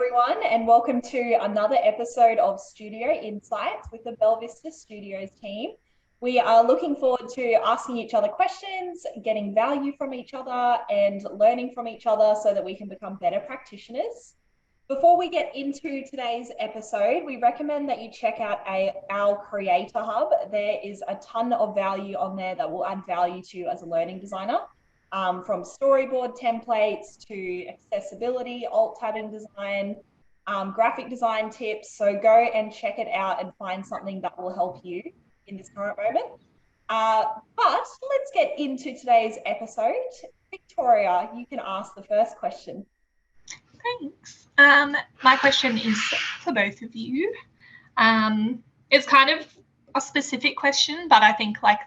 everyone, and welcome to another episode of Studio Insights with the Belvista Studios team. We are looking forward to asking each other questions, getting value from each other, and learning from each other so that we can become better practitioners. Before we get into today's episode, we recommend that you check out our Creator Hub. There is a ton of value on there that will add value to you as a learning designer. From storyboard templates to accessibility, alt-tabbing design, graphic design tips. So go and check it out and find something that will help you in this current moment. But let's get into today's episode. Victoria, you can ask the first question. Thanks. My question is for both of you. It's kind of a specific question, but I think like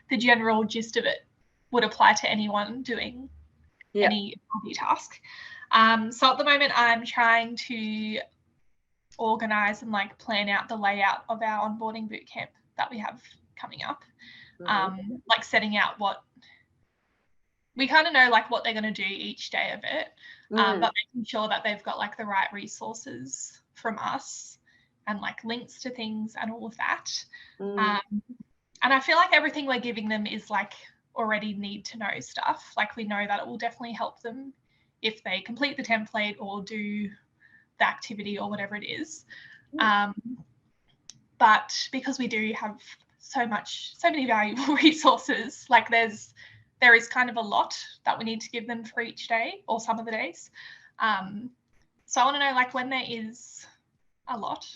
the general gist of it would apply to anyone doing any task. So at the moment, I'm trying to organize and like plan out the layout of our onboarding bootcamp that we have coming up. Like setting out what we kind of know, like what they're going to do each day of it, but making sure that they've got like the right resources from us and like links to things and all of that. And I feel like everything we're giving them is like already need to know stuff. Like we know that it will definitely help them if they complete the template or do the activity or whatever it is. But because we do have so many valuable resources, like there is kind of a lot that we need to give them for each day or some of the days. So I want to know, like, when there is a lot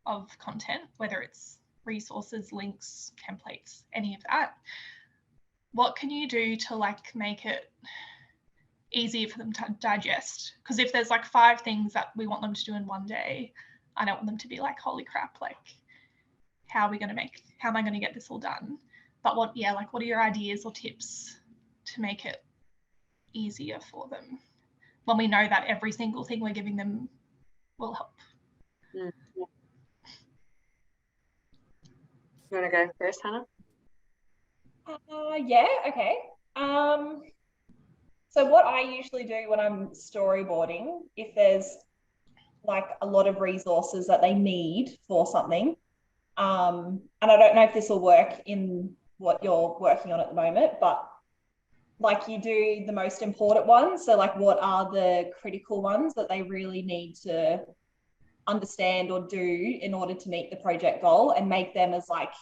of content, whether it's resources, links, templates, any of that, what can you do to like make it easier for them to digest? Because if there's like 5 things that we want them to do in one day, I don't want them to be like, holy crap, like how am I going to get this all done? But what are your ideas or tips to make it easier for them when we know that every single thing we're giving them will help? You want to go first, Hannah? Okay. So what I usually do when I'm storyboarding, if there's like a lot of resources that they need for something, and I don't know if this will work in what you're working on at the moment, but like you do the most important ones. So like what are the critical ones that they really need to understand or do in order to meet the project goal, and make them as like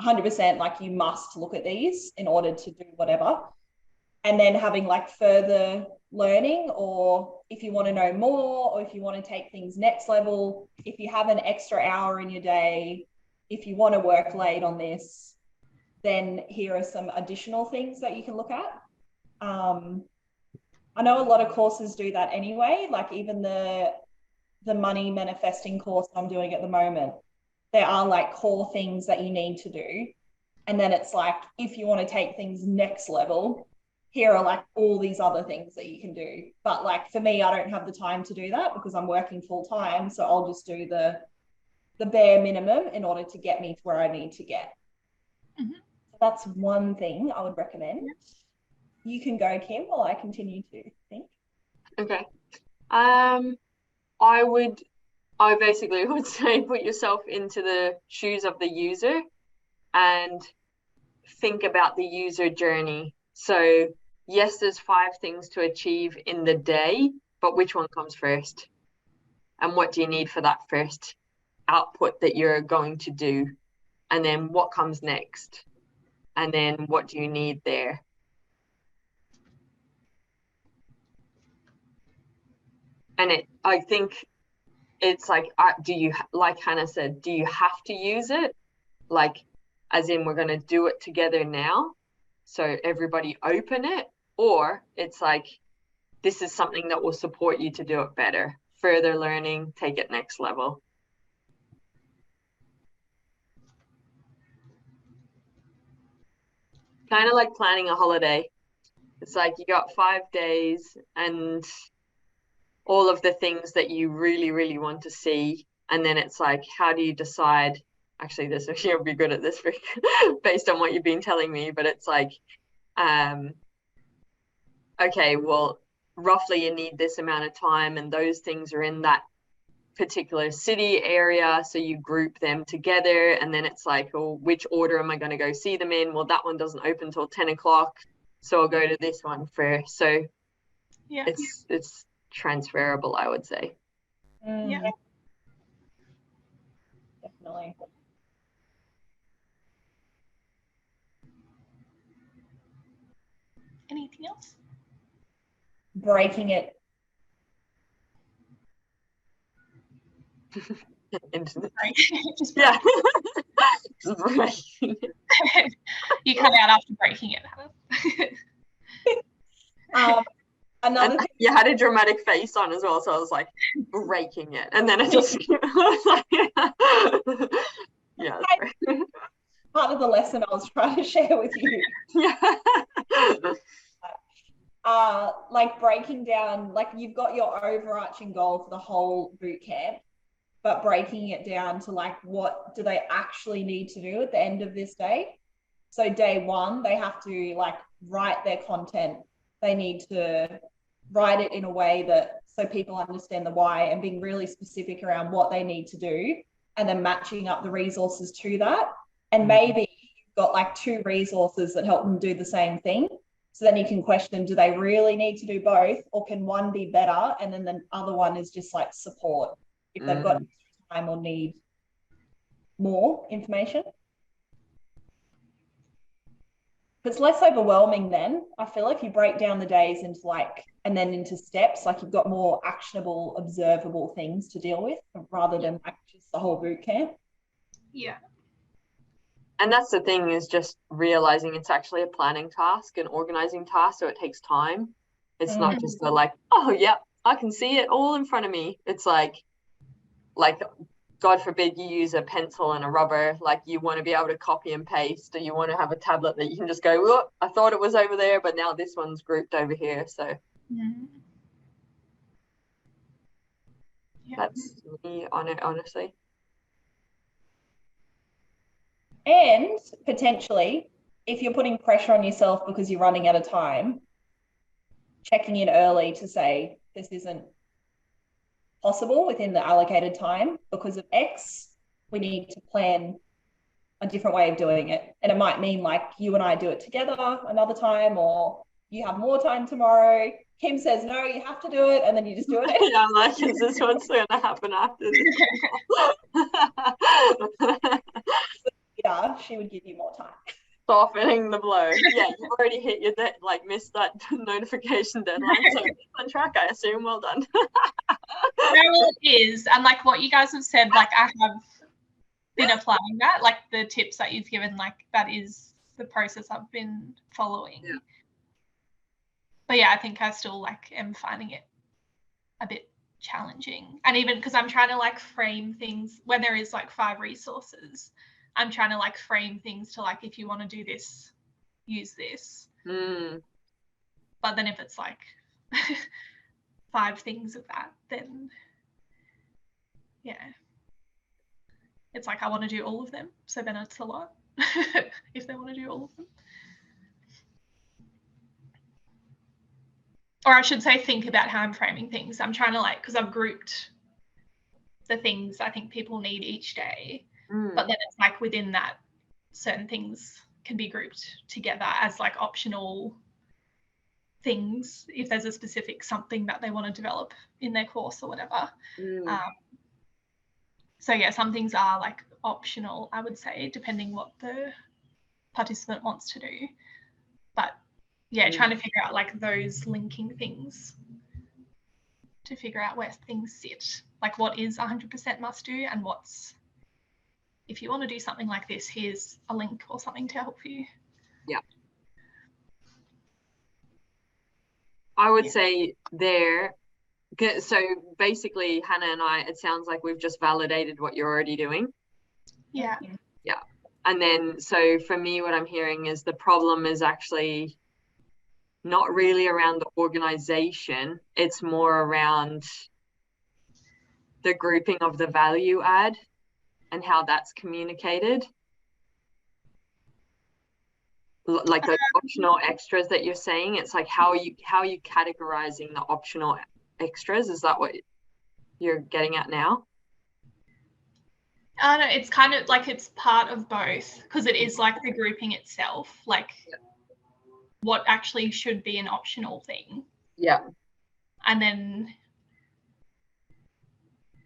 100% like you must look at these in order to do whatever. And then having like further learning, or if you want to know more, or if you want to take things next level, if you have an extra hour in your day, if you want to work late on this, then here are some additional things that you can look at. I know a lot of courses do that anyway, like even the money manifesting course I'm doing at the moment, there are like core things that you need to do. And then it's like, if you want to take things next level, here are like all these other things that you can do. But like for me, I don't have the time to do that because I'm working full time. So I'll just do the bare minimum in order to get me to where I need to get. So that's one thing I would recommend. You can go, Kim, while I continue to think. Okay. I basically would say put yourself into the shoes of the user and think about the user journey. So yes, there's 5 things to achieve in the day, but which one comes first? And what do you need for that first output that you're going to do? And then what comes next? And then what do you need there? And I think it's like, like Hannah said, do you have to use it? Like, as in we're going to do it together now, so everybody open it? Or it's like, this is something that will support you to do it better. Further learning, take it next level. Kind of like planning a holiday. It's like you got 5 days and all of the things that you really, really want to see. And then it's like, how do you decide? Actually, you'll be good at this based on what you've been telling me. But it's like, okay, well, roughly you need this amount of time, and those things are in that particular city area, so you group them together, and then it's like, oh, which order am I going to go see them in? Well, that one doesn't open till 10 o'clock, so I'll go to this one first. So Yeah. It's transferable, I would say. Yeah. Definitely. Anything else? Breaking it. Just Yeah. Breaking it. You cut out after breaking it. Another thing, you had a dramatic face on as well, so I was like, breaking it, and then I just yeah. part of the lesson I was trying to share with you. Yeah. Like breaking down, like you've got your overarching goal for the whole boot camp, but breaking it down to like, what do they actually need to do at the end of this day? So day one, they have to like write their content. They need to write it in a way that so people understand the why, and being really specific around what they need to do, and then matching up the resources to that. And maybe you've got like 2 resources that help them do the same thing. So then you can question, do they really need to do both, or can one be better? And then the other one is just like support if they've got time or need more information. It's less overwhelming then. I feel like you break down the days into like, and then into steps, like you've got more actionable, observable things to deal with rather than like just the whole boot camp. Yeah. And that's the thing, is just realizing it's actually a planning task, an organizing task, so it takes time. It's not just the like, oh yeah, I can see it all in front of me. It's like God forbid you use a pencil and a rubber, like you want to be able to copy and paste, or you want to have a tablet that you can just go, oh, I thought it was over there, but now this one's grouped over here. So that's me on it, honestly. And potentially, if you're putting pressure on yourself because you're running out of time, checking in early to say, this isn't possible within the allocated time because of X, we need to plan a different way of doing it. And it might mean like you and I do it together another time, or you have more time tomorrow. Kim says, no, you have to do it. And then you just do it. Yeah, I'm like, is this what's going to happen after this? Yeah, she would give you more time. Softening the blow. Yeah, you've already hit your missed that notification deadline. So on track, I assume. Well done. Well, it is. And like what you guys have said, like I have been applying that, like the tips that you've given, like that is the process I've been following. Yeah. But yeah, I think I still like am finding it a bit challenging. And even because I'm trying to like frame things when there is like 5 resources, I'm trying to like frame things to like, if you want to do this, use this. But then if it's like 5 things of that, then yeah, it's like I want to do all of them. So then it's a lot if they want to do all of them. Or I should say, think about how I'm framing things. I'm trying to like, because I've grouped the things I think people need each day. But then it's like within that, certain things can be grouped together as like optional things if there's a specific something that they want to develop in their course or whatever. So yeah, some things are like optional, I would say, depending what the participant wants to do. But yeah, trying to figure out like those linking things to figure out where things sit, like what is 100% must do and what's, if you want to do something like this, here's a link or something to help you. Yeah. I would say there, so basically Hannah and I, it sounds like we've just validated what you're already doing. Yeah. Yeah. And then, so for me, what I'm hearing is the problem is actually not really around the organization. It's more around the grouping of the value add and how that's communicated. like those optional extras that you're saying? It's like, how are you categorizing the optional extras? Is that what you're getting at now? I don't know, it's kind of like it's part of both, because it is like the grouping itself, like what actually should be an optional thing. Yeah. And then,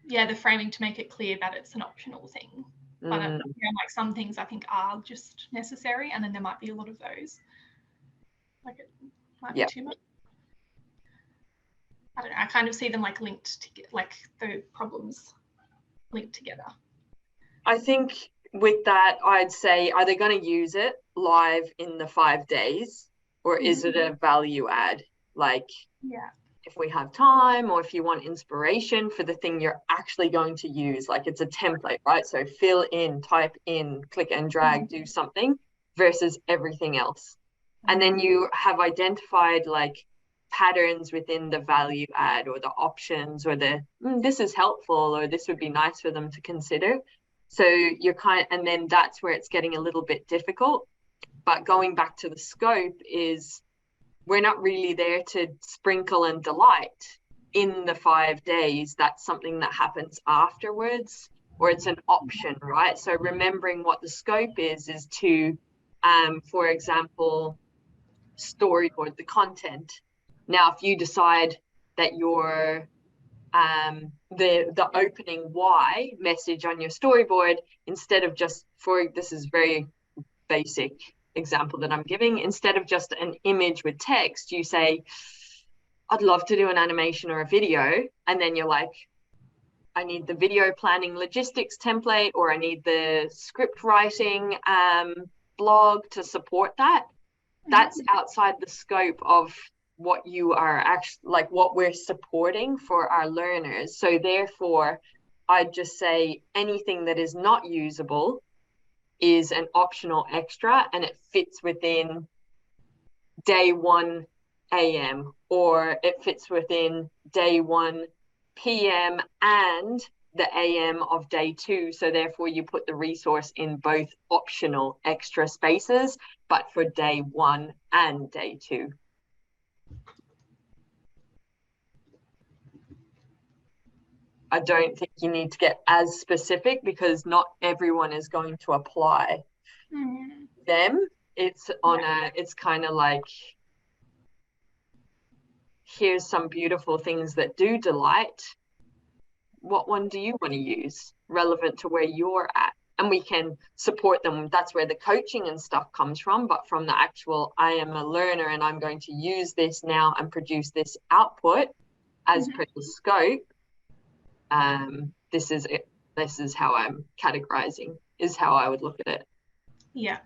yeah, the framing to make it clear that it's an optional thing. But you know, like some things I think are just necessary, and then there might be a lot of those. Like it might be too much. I don't know. I kind of see them like linked together, like the problems linked together. I think with that, I'd say, are they going to use it live in the 5 days, or is it a value add? Like, if we have time, or if you want inspiration for the thing you're actually going to use, like it's a template, right? So fill in, type in, click and drag, do something, versus everything else. And then you have identified like patterns within the value add, or the options, or the this is helpful, or this would be nice for them to consider. So you're and then that's where it's getting a little bit difficult. But going back to the scope is, we're not really there to sprinkle and delight in the 5 days. That's something that happens afterwards, or it's an option, right? So remembering what the scope is to, for example, storyboard the content. Now, if you decide that your the opening why message on your storyboard, instead of just, this is very basic example that I'm giving, instead of just an image with text, you say, I'd love to do an animation or a video, and then you're like, I need the video planning logistics template, or I need the script writing blog to support that. That's outside the scope of what you are actually, like what we're supporting for our learners. So therefore, I'd just say anything that is not usable is an optional extra, and it fits within day 1 a.m. or it fits within day 1 p.m. and the a.m. of day 2. So therefore you put the resource in both optional extra spaces, but for day 1 and day 2. I don't think you need to get as specific, because not everyone is going to apply them. It's on it's kind of like, here's some beautiful things that do delight. What one do you want to use relevant to where you're at? And we can support them. That's where the coaching and stuff comes from. But from the actual, I am a learner and I'm going to use this now and produce this output as per the scope. This is it. This is how I'm categorizing, is how I would look at it. Yeah.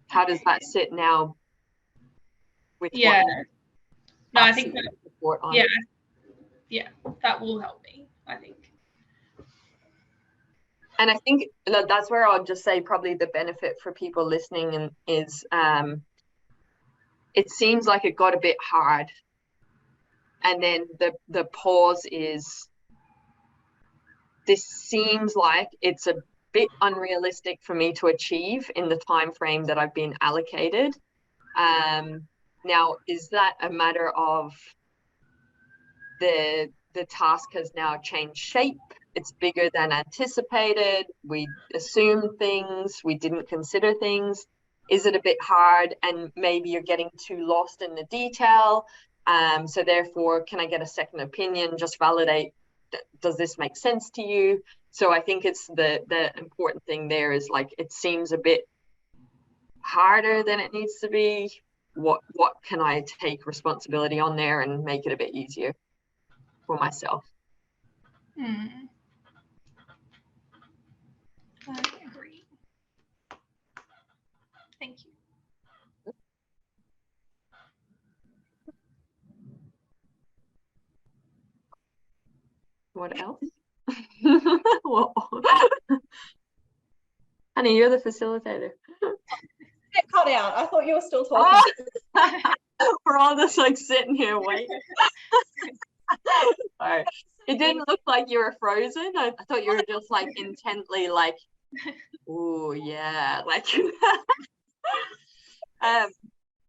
How does that sit now with no, I think that, support on? Yeah, that will help me, I think. And I think that's where I'll just say probably the benefit for people listening is it seems like it got a bit hard, and then the pause is, this seems like it's a bit unrealistic for me to achieve in the time frame that I've been allocated. Now, is that a matter of the task has now changed shape? It's bigger than anticipated. We assumed things, we didn't consider things. Is it a bit hard, and maybe you're getting too lost in the detail? So therefore, can I get a second opinion? Just validate, does this make sense to you? So I think it's the important thing there is, like, it seems a bit harder than it needs to be. What can I take responsibility on there and make it a bit easier for myself? I agree. Thank you. What else? Honey, you're the facilitator. Get cut out. I thought you were still talking. We're all just like sitting here waiting. Sorry. It didn't look like you were frozen. I thought you were just like intently like, oh yeah, like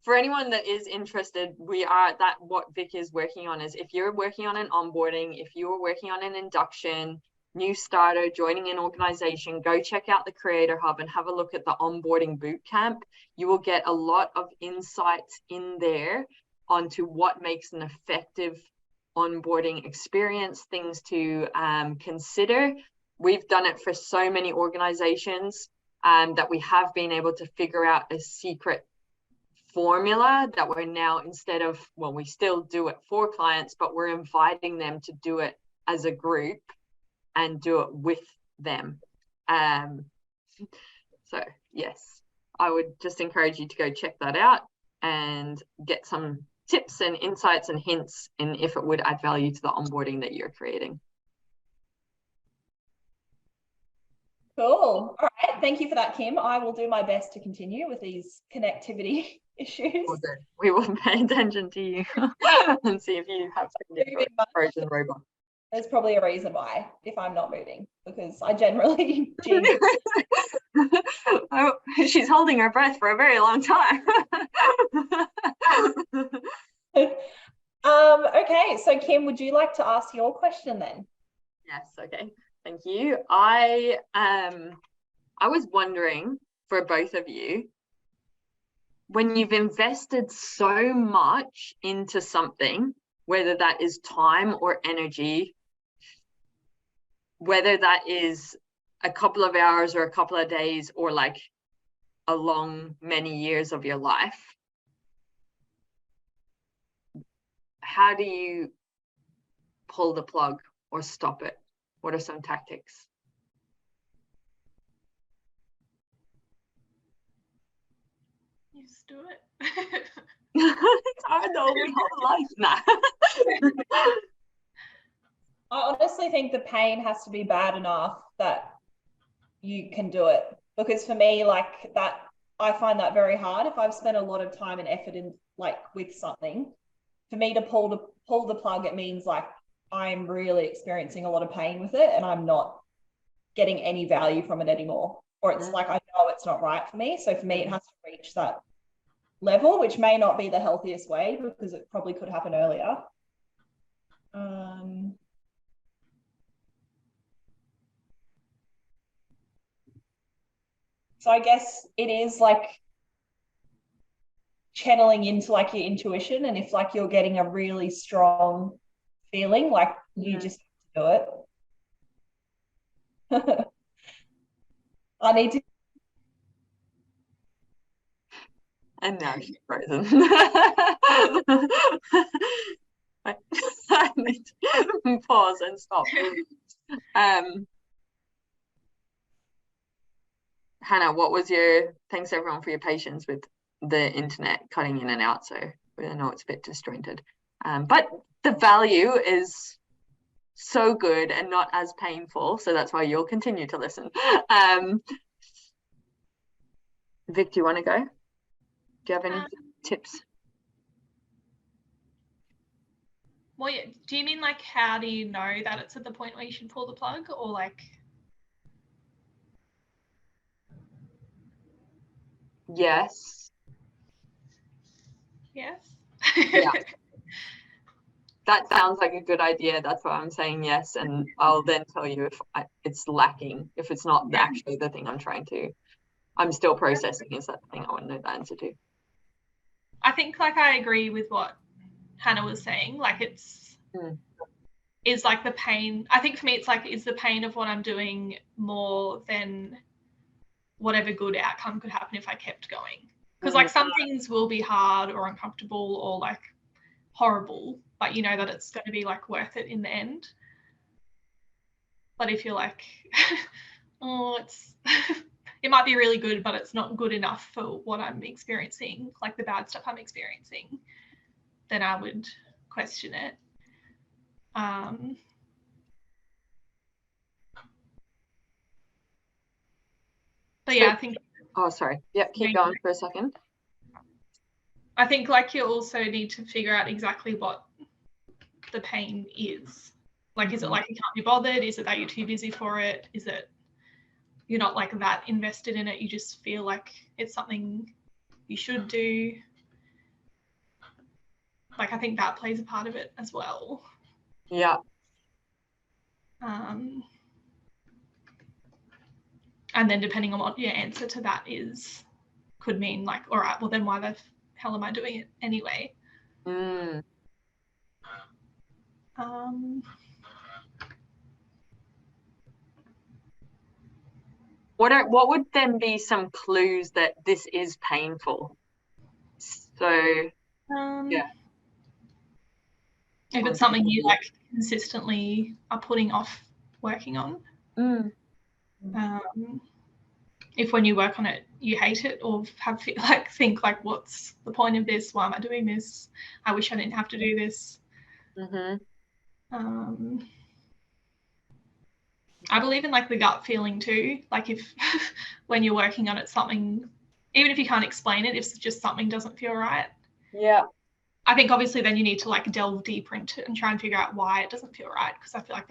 For anyone that is interested, what Vic is working on is, if you're working on an onboarding, if you're working on an induction, new starter, joining an organization, go check out the Creator Hub and have a look at the onboarding bootcamp. You will get a lot of insights in there onto what makes an effective onboarding experience, things to consider. We've done it for so many organizations that we have been able to figure out a secret formula that we're now, instead of, well, we still do it for clients, but we're inviting them to do it as a group and do it with them. So yes, I would just encourage you to go check that out and get some tips and insights and hints in if it would add value to the onboarding that you're creating. Cool. All right. Thank you for that, Kim. I will do my best to continue with these connectivity issues. We will pay attention to you and see if you have frozen robot. There's probably a reason why, if I'm not moving, because I generally jig. Oh, she's holding her breath for a very long time. Okay, so Kim, would you like to ask your question then? Yes, okay. Thank you. I was wondering, for both of you, when you've invested so much into something, whether that is time or energy, whether that is a couple of hours or a couple of days or like a long many years of your life, how do you pull the plug or stop it? What are some tactics? You just do it. It's hard though, my whole life now. I honestly think the pain has to be bad enough that you can do it. Because for me, like that, I find that very hard. If I've spent a lot of time and effort in like with something, for me to pull the plug, it means like I'm really experiencing a lot of pain with it and I'm not getting any value from it anymore. Or it's like I know it's not right for me. So for me, it has to reach that level, which may not be the healthiest way because it probably could happen earlier. So I guess it is like channeling into like your intuition, and if like you're getting a really strong feeling, like you just do it. I need to. And now she's frozen. I need to pause and stop. Hannah, what was thanks everyone for your patience with the internet cutting in and out, so I know it's a bit disjointed. But the value is so good and not as painful, so that's why you'll continue to listen. Vic, do you want to go? Do you have any tips? Well, yeah. Do you mean like how do you know that it's at the point where you should pull the plug, or like? Yes. Yes. Yeah. That sounds like a good idea. That's why I'm saying yes, and I'll then tell you if it's lacking, if it's not actually the thing I'm still processing. Is that the thing I want to know the answer to? I think like I agree with what Hannah was saying. Like it's is like the pain. I think for me it's like, is the pain of what I'm doing more than whatever good outcome could happen if I kept going? Because like some things will be hard or uncomfortable or like horrible, but you know that it's going to be like worth it in the end. But if you're like, oh, it's it might be really good, but it's not good enough for what I'm experiencing, like the bad stuff I'm experiencing, then I would question it. But yeah, I think. Oh, sorry. Yep, keep going for a second. I think like you also need to figure out exactly what the pain is. Like, is it like you can't be bothered? Is it that you're too busy for it? Is it you're not like that invested in it? You just feel like it's something you should do. Like, I think that plays a part of it as well. Yeah. And then depending on what your answer to that is, could mean like, all right, well then why the hell am I doing it anyway? What would then be some clues that this is painful? So yeah. If it's something you like consistently are putting off working on. If when you work on it you hate it, or think like, what's the point of this? Why am I doing this? I wish I didn't have to do this. I believe in like the gut feeling too. Like if when you're working on it, something, even if you can't explain it, if just something doesn't feel right. Yeah. I think obviously then you need to like delve deeper into it and try and figure out why it doesn't feel right, because I feel like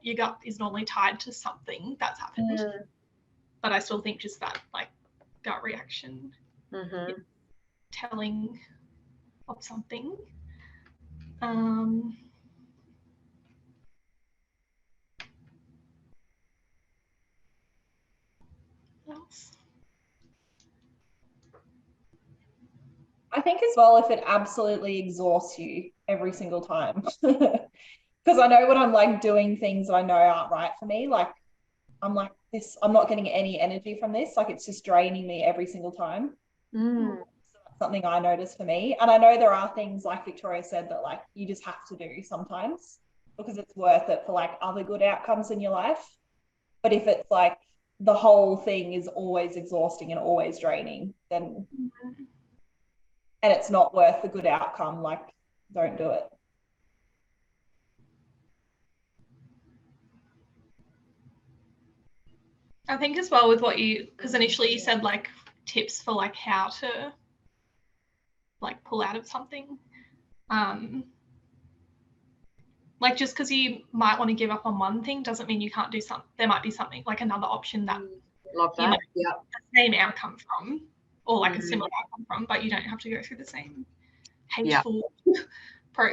your gut is normally tied to something that's happened. But I still think just that like gut reaction, telling of something. What else? I think as well, if it absolutely exhausts you every single time, because I know when I'm like doing things that I know aren't right for me, like I'm like this, I'm not getting any energy from this. Like it's just draining me every single time. So that's something I notice for me. And I know there are things like Victoria said that like you just have to do sometimes because it's worth it for like other good outcomes in your life. But if it's like the whole thing is always exhausting and always draining, then and it's not worth the good outcome, like don't do it. I think as well with what because initially you said like tips for like how to like pull out of something. Like just because you might want to give up on one thing doesn't mean you can't do something. There might be something like another option that Love that. you might get the same outcome from, or like a similar outcome from, but you don't have to go through the same hateful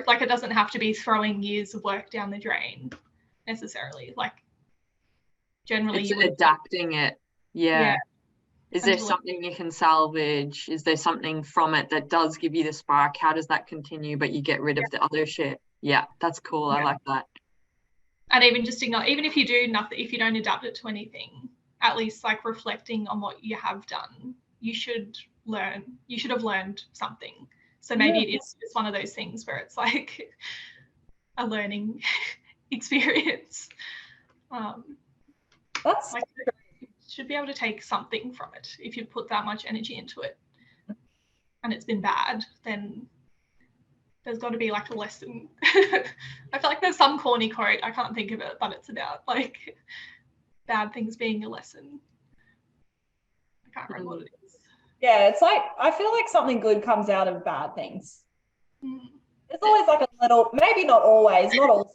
like it doesn't have to be throwing years of work down the drain necessarily. Like generally it's you would adapting it. Yeah. Is there Until something you can salvage? Is there something from it that does give you the spark? How does that continue, but you get rid of the other shit? Yeah, that's cool. I like that. And even just even if you do nothing, if you don't adapt it to anything, at least like reflecting on what you have done, you should have learned something. So maybe it is just one of those things where it's like a learning experience. That's like you should be able to take something from it. If you put that much energy into it and it's been bad, then there's got to be like a lesson. I feel like there's some corny quote, I can't think of it, but it's about like bad things being a lesson. I can't remember what it is. Yeah, it's like I feel like something good comes out of bad things. There's always like a little, maybe not always, not all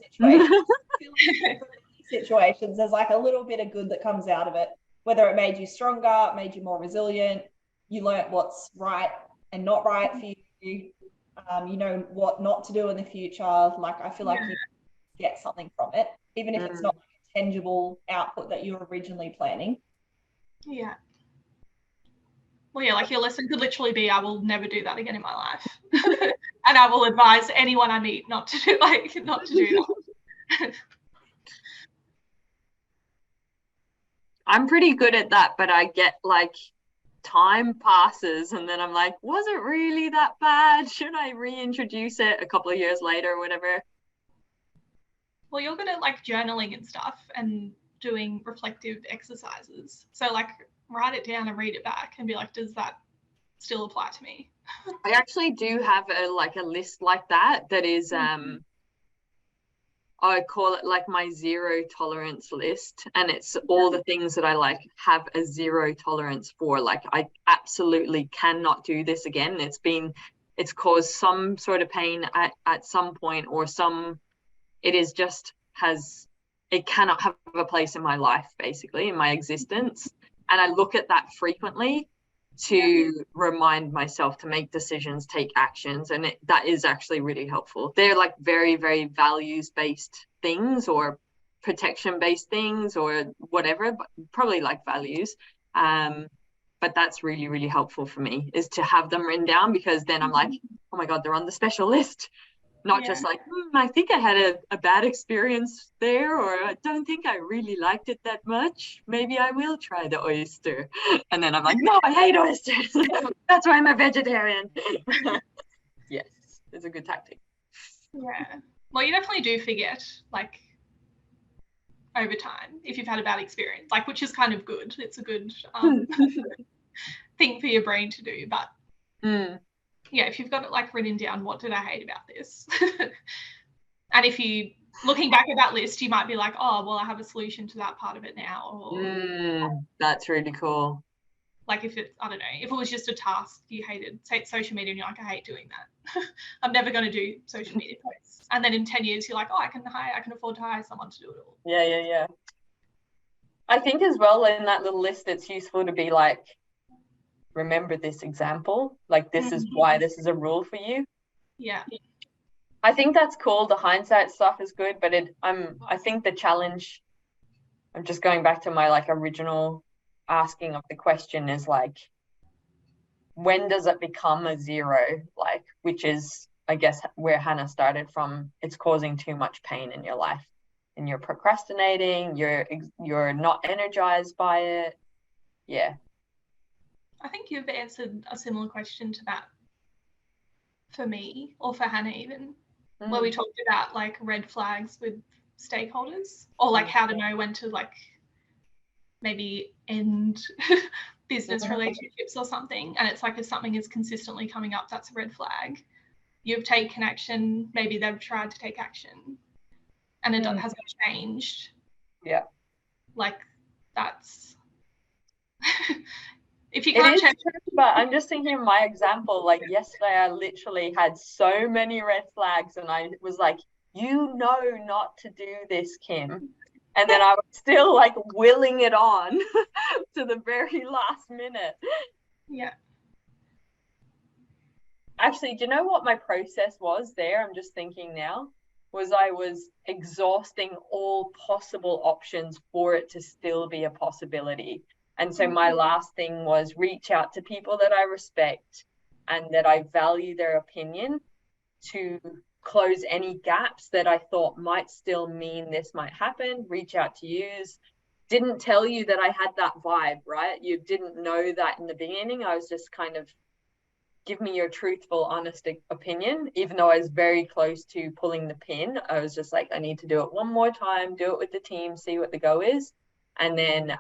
situations, there's like a little bit of good that comes out of it, whether it made you stronger, made you more resilient, you learnt what's right and not right for you, you know what not to do in the future. Like I feel like you get something from it, even if it's not like a tangible output that you were originally planning. Yeah. Well, yeah, like your lesson could literally be, I will never do that again in my life. And I will advise anyone I meet not to do that. I'm pretty good at that, but I get like time passes and then I'm like, was it really that bad? Should I reintroduce it a couple of years later or whatever? Well, you're good at like journaling and stuff and doing reflective exercises. So like write it down and read it back and be like, does that still apply to me? I actually do have a list like that is I call it like my zero tolerance list, and it's all the things that I like have a zero tolerance for. Like I absolutely cannot do this again. It's caused some sort of pain at some point, or it cannot have a place in my life, basically in my existence. And I look at that frequently. to remind myself to make decisions, take actions. And that is actually really helpful. They're like very, very values-based things or protection-based things or whatever, but probably like values. But that's really, really helpful for me, is to have them written down, because then I'm like, oh my God, they're on the special list. Not just like, I think I had a bad experience there, or I don't think I really liked it that much. Maybe I will try the oyster. And then I'm like, no, I hate oysters. That's why I'm a vegetarian. Yes, it's a good tactic. Yeah. Well, you definitely do forget, like, over time, if you've had a bad experience, like, which is kind of good. It's a good thing for your brain to do. But yeah, if you've got it like written down, what did I hate about this? And if you, looking back at that list, you might be like, oh, well, I have a solution to that part of it now. Or that's really cool. Like if it, I don't know, if it was just a task you hated, say social media, and you're like, I hate doing that. I'm never going to do social media posts. And then in 10 years, you're like, oh, I can afford to hire someone to do it all. Yeah. I think as well in that little list, it's useful to be like, remember this example, like this is why this is a rule for you. Yeah. I think that's cool. The hindsight stuff is good, but I think the challenge, I'm just going back to my like original asking of the question, is like, when does it become a zero? Like, which is, I guess, where Hannah started from. It's causing too much pain in your life, and you're procrastinating, you're not energized by it. Yeah. I think you've answered a similar question to that for me, or for Hannah even, where we talked about like red flags with stakeholders, or like how to know when to like maybe end business relationships or something. And it's like, if something is consistently coming up, that's a red flag. You've taken action, maybe they've tried to take action and it hasn't changed. Yeah. Like that's if you can't change. But I'm just thinking of my example, like yesterday I literally had so many red flags and I was like, you know not to do this, Kim. And then I was still like willing it on to the very last minute. Yeah. Actually, do you know what my process was there? I'm just thinking now, was I was exhausting all possible options for it to still be a possibility. And so my last thing was reach out to people that I respect and that I value their opinion to close any gaps that I thought might still mean this might happen. Reach out to yous. Didn't tell you that I had that vibe, right? You didn't know that in the beginning. I was just kind of, give me your truthful, honest opinion. Even though I was very close to pulling the pin, I was just like, I need to do it one more time, do it with the team, see what the go is. And then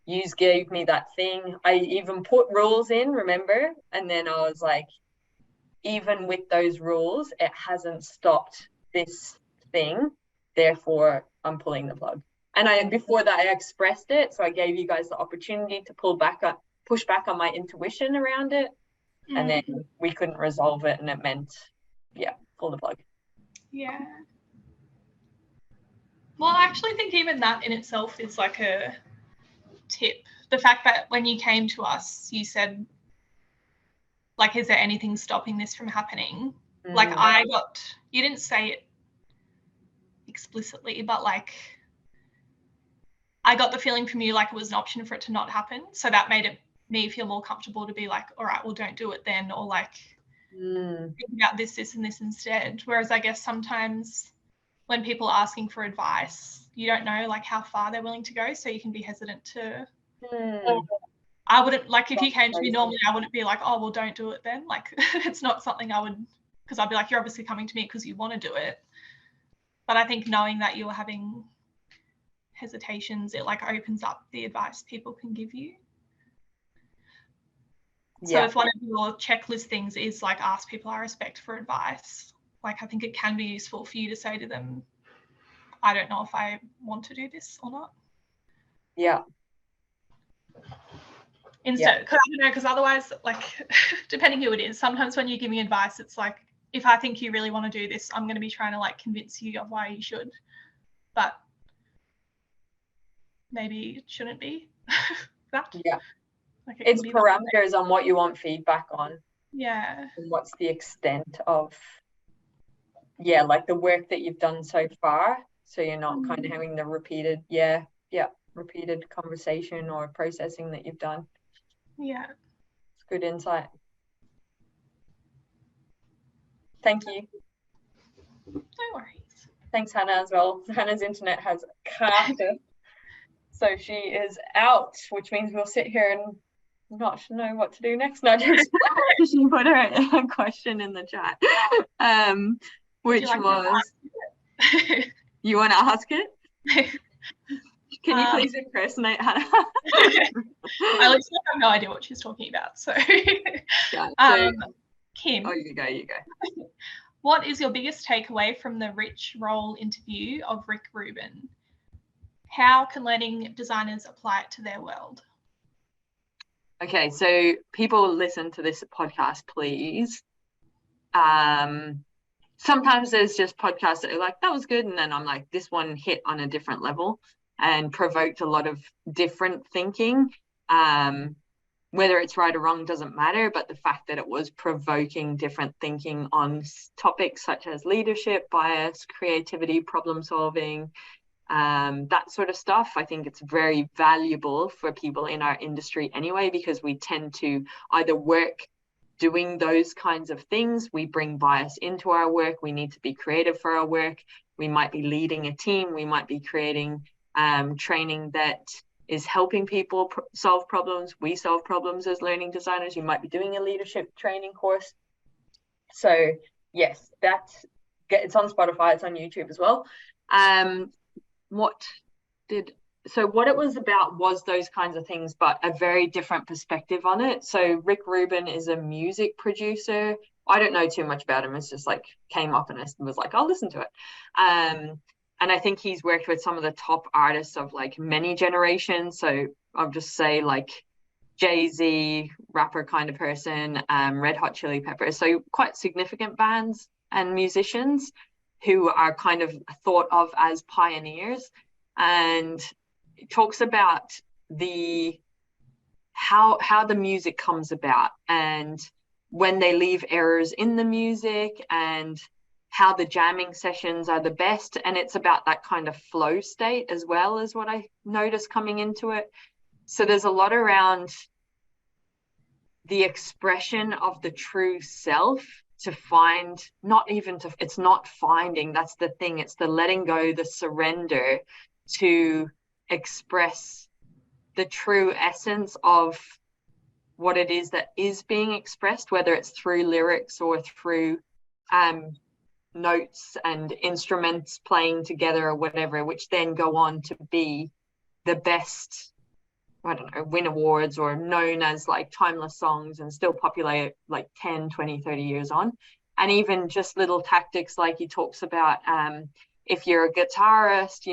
yous gave me that thing. I even put rules in, remember? And then I was like, even with those rules, it hasn't stopped this thing. Therefore, I'm pulling the plug. And before that, I expressed it. So I gave you guys the opportunity to push back on my intuition around it. And then we couldn't resolve it. And it meant, pull the plug. Yeah. Well, I actually think even that in itself is like a tip. The fact that when you came to us, you said, like, is there anything stopping this from happening? Like you didn't say it explicitly, but like I got the feeling from you like it was an option for it to not happen. So that made me feel more comfortable to be like, all right, well, don't do it then, or like think about this and this instead. Whereas I guess sometimes when people are asking for advice, you don't know like how far they're willing to go, so you can be hesitant to I wouldn't, like, if you came to me normally, I wouldn't be like, oh, well, don't do it then. Like, it's not something I would, because I'd be like, you're obviously coming to me because you want to do it. But I think knowing that you're having hesitations, it like opens up the advice people can give you. So if one of your checklist things is like ask people I respect for advice, like I think it can be useful for you to say to them, I don't know if I want to do this or not. Yeah. Instead, because otherwise, like, depending who it is, sometimes when you give me advice, it's like, if I think you really want to do this, I'm going to be trying to like convince you of why you should, but maybe it shouldn't be that. Yeah. Like it's parameters on what you want feedback on. Yeah. And what's the extent of, like the work that you've done so far. So you're not kind of having the repeated conversation or processing that you've done. Yeah. It's good insight. Thank you. No worries. Thanks, Hannah, as well. Hannah's internet has cut it. So she is out, which means we'll sit here and not know what to do next. No, she put her question in the chat, which was, you want to ask it? Can you please impersonate Hannah? I literally have no idea what she's talking about. So, Kim. Oh, you go. What is your biggest takeaway from the Rich Roll interview of Rick Rubin? How can learning designers apply it to their world? Okay, so people listen to this podcast, please. Sometimes there's just podcasts that are like, that was good. And then I'm like, this one hit on a different level and provoked a lot of different thinking. Whether it's right or wrong doesn't matter, but the fact that it was provoking different thinking on topics such as leadership, bias, creativity, problem solving, that sort of stuff, I think it's very valuable for people in our industry anyway, because we tend to either work doing those kinds of things, we bring bias into our work, we need to be creative for our work, we might be leading a team, we might be creating training that is helping people solve problems. We solve problems as learning designers. You might be doing a leadership training course. So yes, it's on Spotify, it's on YouTube as well. What it was about was those kinds of things, but a very different perspective on it. So Rick Rubin is a music producer. I don't know too much about him. It's just like came up and I was like, I'll listen to it. And I think he's worked with some of the top artists of like many generations. So I'll just say like Jay-Z, rapper kind of person, Red Hot Chili Peppers. So quite significant bands and musicians who are kind of thought of as pioneers. And it talks about how the music comes about and when they leave errors in the music and how the jamming sessions are the best. And it's about that kind of flow state as well as what I noticed coming into it. So there's a lot around the expression of the true self to find, it's not finding, that's the thing. It's the letting go, the surrender to express the true essence of what it is that is being expressed, whether it's through lyrics or through notes and instruments playing together or whatever, which then go on to be the best, I don't know, win awards or known as like timeless songs and still popular like 10, 20, 30 years on. And even just little tactics like he talks about, if you're a guitarist,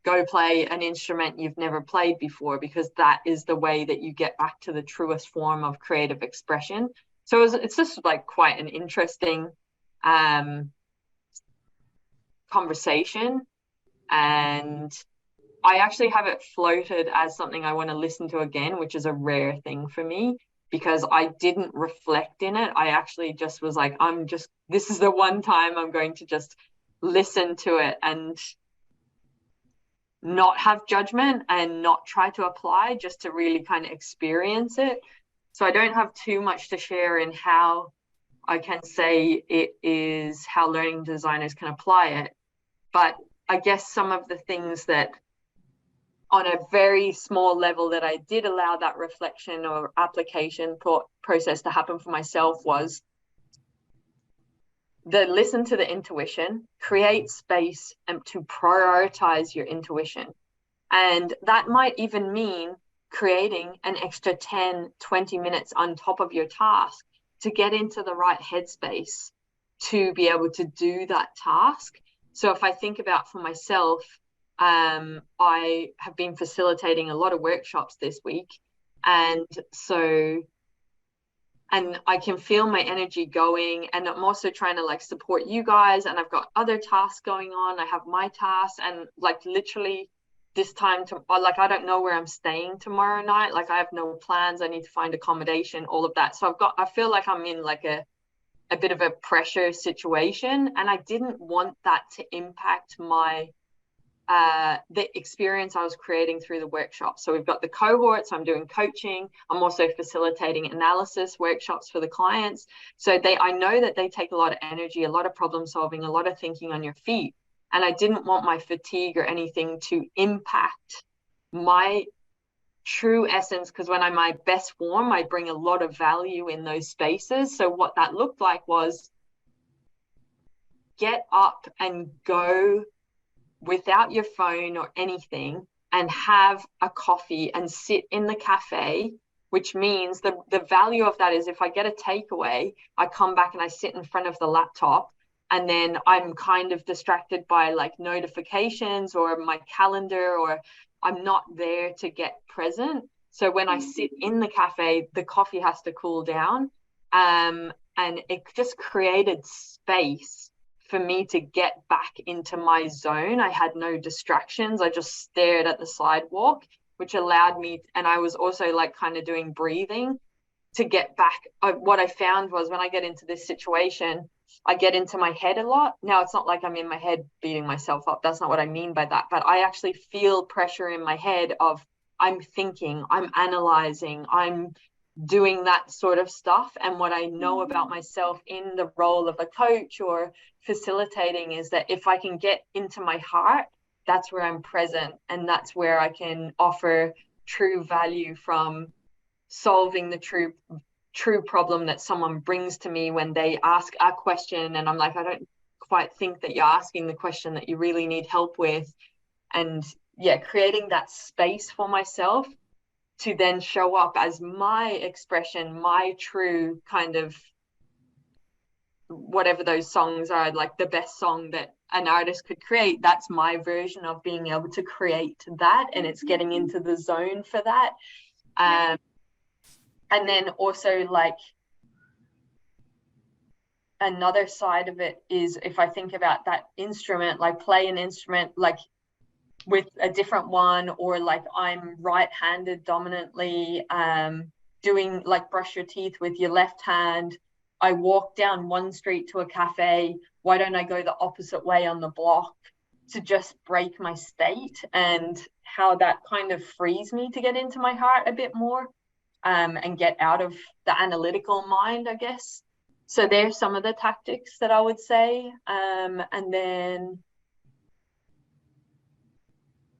go play an instrument you've never played before, because that is the way that you get back to the truest form of creative expression. So it's just like quite an interesting conversation, and I actually have it floated as something I want to listen to again, which is a rare thing for me because I didn't reflect in it. I actually just was like, this is the one time I'm going to just listen to it and not have judgment and not try to apply, just to really kind of experience it. So I don't have too much to share in how I can say it is how learning designers can apply it. But I guess some of the things that on a very small level that I did allow that reflection or application thought process to happen for myself was listen to the intuition, create space and to prioritize your intuition. And that might even mean creating an extra 10, 20 minutes on top of your task to get into the right headspace to be able to do that task. So if I think about for myself, I have been facilitating a lot of workshops this week. And I can feel my energy going, and I'm also trying to like support you guys, and I've got other tasks going on. I have my tasks, and like literally this time to, like, I don't know where I'm staying tomorrow night. Like, I have no plans. I need to find accommodation, all of that. So I feel like I'm in like a bit of a pressure situation, and I didn't want that to impact my the experience I was creating through the workshop. So we've got the cohorts, I'm doing coaching, I'm also facilitating analysis workshops for the clients. So I know that they take a lot of energy, a lot of problem solving, a lot of thinking on your feet. And I didn't want my fatigue or anything to impact my true essence, because when I'm my best form, I bring a lot of value in those spaces. So what that looked like was get up and go without your phone or anything and have a coffee and sit in the cafe, which means the value of that is if I get a takeaway, I come back and I sit in front of the laptop, and then I'm kind of distracted by like notifications or my calendar, or I'm not there to get present. So when I sit in the cafe, the coffee has to cool down. And it just created space for me to get back into my zone. I had no distractions. I just stared at the sidewalk, which allowed me, and I was also like kind of doing breathing to get back. What I found was when I get into this situation, I get into my head a lot. Now, it's not like I'm in my head beating myself up. That's not what I mean by that. But I actually feel pressure in my head of I'm thinking, I'm analyzing, I'm doing that sort of stuff. And what I know about myself in the role of a coach or facilitating is that if I can get into my heart, that's where I'm present, and that's where I can offer true value from solving the true problem that someone brings to me when they ask a question and I'm like, I don't quite think that you're asking the question that you really need help with. And yeah, creating that space for myself to then show up as my expression, my true kind of whatever those songs are, like the best song that an artist could create. That's my version of being able to create that, and it's getting into the zone for that. And then also like another side of it is if I think about that instrument, like play an instrument like with a different one, or like I'm right-handed dominantly, doing like brush your teeth with your left hand. I walk down one street to a cafe. Why don't I go the opposite way on the block to just break my state, and how that kind of frees me to get into my heart a bit more, and get out of the analytical mind, I guess. So there's some of the tactics that I would say. And then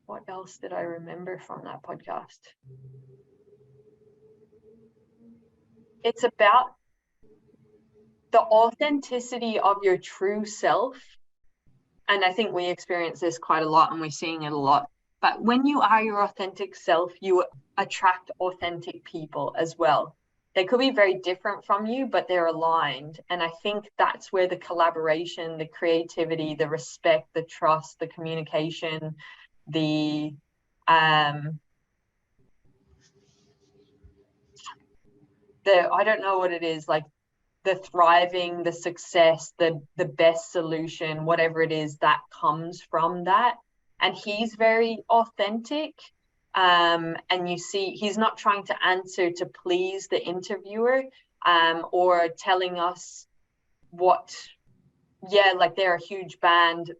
what else did I remember from that podcast? It's about the authenticity of your true self. And I think we experience this quite a lot, and we're seeing it a lot. But when you are your authentic self, you attract authentic people as well. They could be very different from you, but they're aligned. And I think that's where the collaboration, the creativity, the respect, the trust, the communication, the I don't know what it is, like the thriving, the success, the best solution, whatever it is, that comes from that. And he's very authentic. And you see, he's not trying to answer to please the interviewer, or telling us what, yeah, like they're a huge band.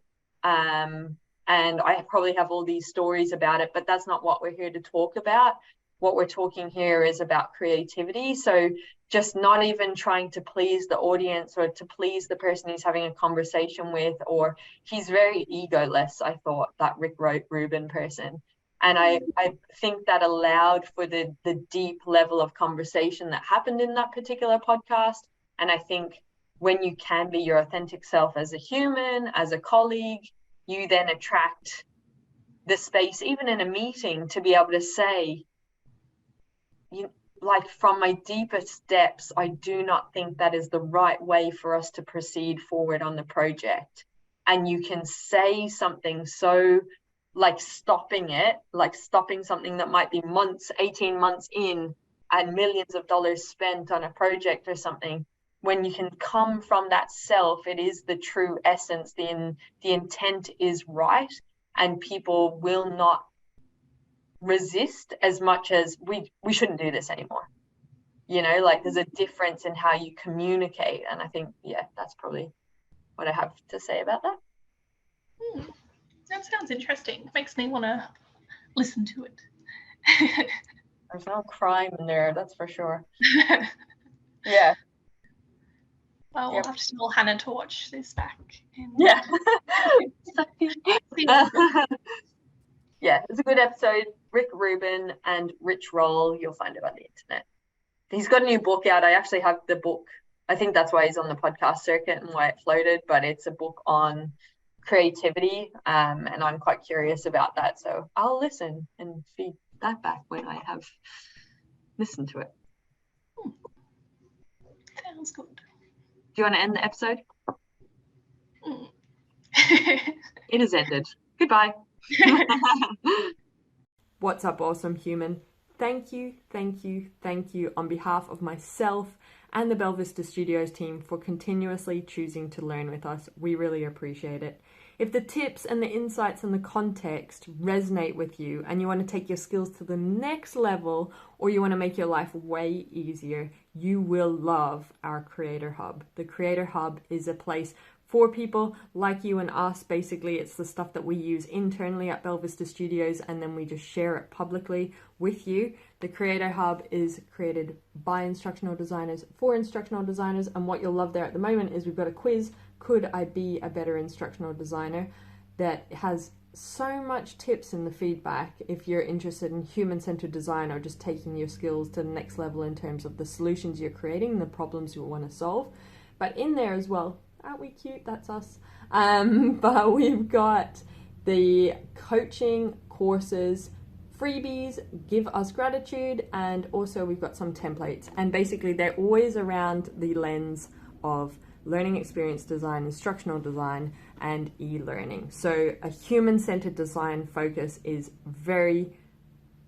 And I probably have all these stories about it, but that's not what we're here to talk about. What we're talking here is about creativity. So just not even trying to please the audience or to please the person he's having a conversation with, or he's very egoless, I thought, that Rick Rubin person. And I think that allowed for the deep level of conversation that happened in that particular podcast. And I think when you can be your authentic self as a human, as a colleague, you then attract the space, even in a meeting, to be able to say, like, from my deepest depths, I do not think that is the right way for us to proceed forward on the project. And you can say something so, like, stopping something that might be months, 18 months in, and millions of dollars spent on a project or something. When you can come from that self, it is the true essence. The intent is right, and people will not resist as much as we shouldn't do this anymore. You know, like there's a difference in how you communicate. And I think, yeah, that's probably what I have to say about that. That sounds interesting. Makes me want to listen to it. There's no crime in there, that's for sure. Yeah. Well, we'll have to tell Hannah to watch this back. Yeah. Yeah, it's a good episode. Rick Rubin and Rich Roll, you'll find it on the internet. He's got a new book out. I actually have the book. I think that's why he's on the podcast circuit and why it floated, but it's a book on creativity, and I'm quite curious about that. So I'll listen and feed that back when I have listened to it. Sounds good. Do you want to end the episode? It has ended. Goodbye. What's up, awesome human? Thank you on behalf of myself and the Belvista Studios team for continuously choosing to learn with us. We really appreciate it. If the tips and the insights and the context resonate with you and you want to take your skills to the next level, or you want to make your life way easier, you will love our Creator Hub. The Creator Hub is a place for people like you and us. Basically, it's the stuff that we use internally at Belvista Studios, and then we just share it publicly with you. The Creator Hub is created by instructional designers for instructional designers, and what you'll love there at the moment is we've got a quiz, Could I Be a Better Instructional Designer, that has so much tips in the feedback if you're interested in human-centered design or just taking your skills to the next level in terms of the solutions you're creating and the problems you want to solve. But in there as well, aren't we cute? That's us. But we've got the coaching courses, freebies, give us gratitude, and also we've got some templates. And basically they're always around the lens of learning experience design, instructional design, and e-learning. So a human-centered design focus is very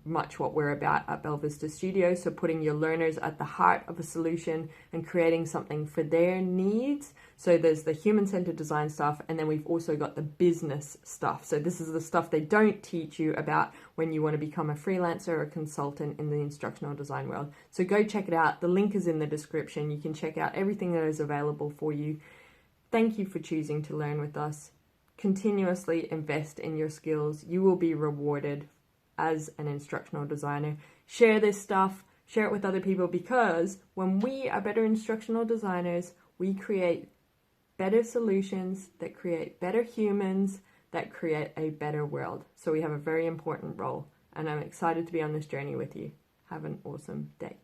much what we're about at Belvista Studios. So putting your learners at the heart of a solution and creating something for their needs. So there's the human-centered design stuff, and then we've also got the business stuff. So this is the stuff they don't teach you about when you want to become a freelancer or a consultant in the instructional design world. So go check it out. The link is in the description. You can check out everything that is available for you. Thank you for choosing to learn with us. Continuously invest in your skills. You will be rewarded as an instructional designer. Share this stuff, share it with other people, because when we are better instructional designers, we create better solutions that create better humans, that create a better world. So we have a very important role, and I'm excited to be on this journey with you. Have an awesome day.